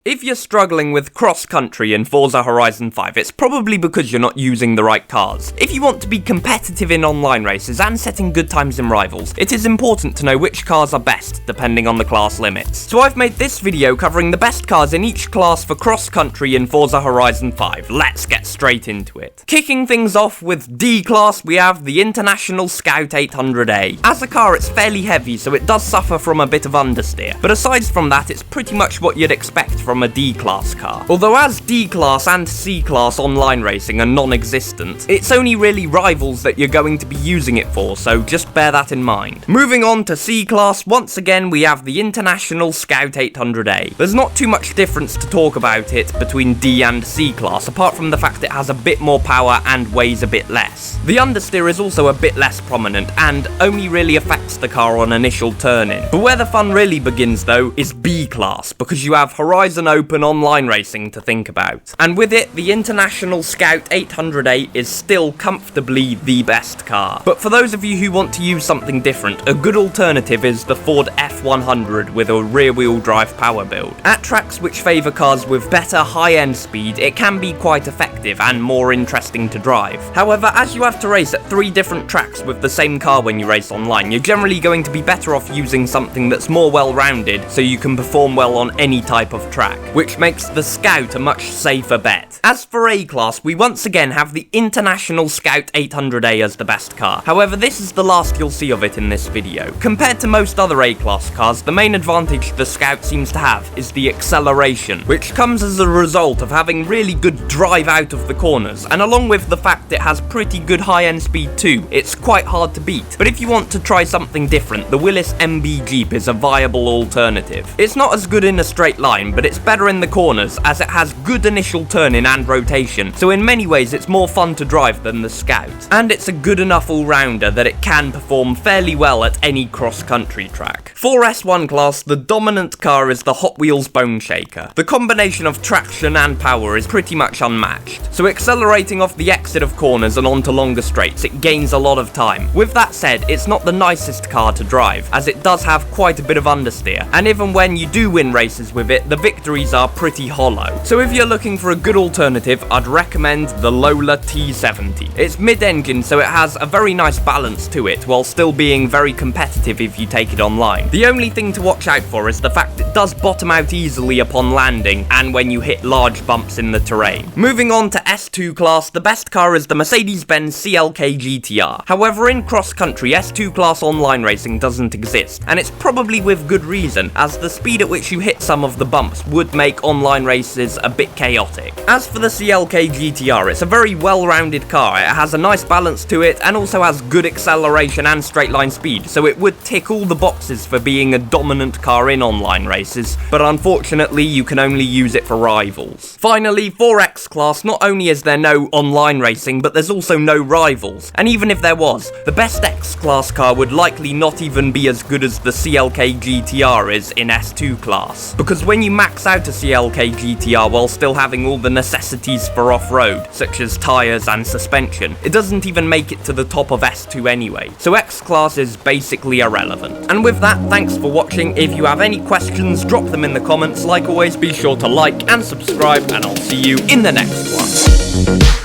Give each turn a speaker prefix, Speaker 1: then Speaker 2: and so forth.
Speaker 1: If you're struggling with cross-country in Forza Horizon 5, it's probably because you're not using the right cars. If you want to be competitive in online races and setting good times in rivals, it is important to know which cars are best, depending on the class limits. So I've made this video covering the best cars in each class for cross-country in Forza Horizon 5. Let's get straight into it. Kicking things off with D class, we have the International Scout 800A. As a car, it's fairly heavy, so it does suffer from a bit of understeer, but aside from that, it's pretty much what you'd expect from a D-Class car. Although as D-Class and C-Class online racing are non-existent, it's only really rivals that you're going to be using it for, so just bear that in mind. Moving on to C-Class, once again we have the International Scout 800A. There's not too much difference to talk about it between D and C-Class, apart from the fact it has a bit more power and weighs a bit less. The understeer is also a bit less prominent, and only really affects the car on initial turn-in. But where the fun really begins though, is B-Class, because you have Horizon Open online racing to think about. And with it, the International Scout 800A is still comfortably the best car. But for those of you who want to use something different, a good alternative is the Ford F100 with a rear-wheel drive power build. At tracks which favour cars with better high-end speed, it can be quite effective and more interesting to drive. However, as you have to race at 3 different tracks with the same car when you race online, you're generally going to be better off using something that's more well-rounded so you can perform well on any type of track, which makes the Scout a much safer bet. As for A-Class, we once again have the International Scout 800A as the best car. However, this is the last you'll see of it in this video. Compared to most other A-Class cars, the main advantage the Scout seems to have is the acceleration, which comes as a result of having really good drive out of the corners, and along with the fact it has pretty good high-end speed too, it's quite hard to beat. But if you want to try something different, the Willys MB Jeep is a viable alternative. It's not as good in a straight line, but it's better in the corners as it has good initial turn-in and rotation, so in many ways it's more fun to drive than the Scout. And it's a good enough all-rounder that it can perform fairly well at any cross-country track. For S1 class, the dominant car is the Hot Wheels Bone Shaker. The combination of traction and power is pretty much unmatched, so accelerating off the exit of corners and onto longer straights, it gains a lot of time. With that said, it's not the nicest car to drive, as it does have quite a bit of understeer, and even when you do win races with it, the victories are pretty hollow. So if you're looking for a good alternative, I'd recommend the Lola T70. It's mid-engine, so it has a very nice balance to it, while still being very competitive if you take it online. The only thing to watch out for is the fact it does bottom out easily upon landing, and when you hit large bumps in the terrain. Moving on to S2 class, the best car is the Mercedes-Benz CLK GTR. However, in cross-country, S2 class online racing doesn't exist, and it's probably with good reason, as the speed at which you hit some of the bumps would make online races a bit chaotic. As for the CLK GTR, it's a very well-rounded car. It has a nice balance to it and also has good acceleration and straight line speed, so it would tick all the boxes for being a dominant car in online races, but unfortunately you can only use it for rivals. Finally, for X class, not only is there no online racing, but there's also no rivals, and even if there was, the best X class car would likely not even be as good as the CLK GTR is in S2 class, because when you max out a CLK GTR while still having all the necessities for off-road, such as tyres and suspension, it doesn't even make it to the top of S2 anyway, so X-Class is basically irrelevant. And with that, thanks for watching. If you have any questions, drop them in the comments. Like always, be sure to like and subscribe, and I'll see you in the next one.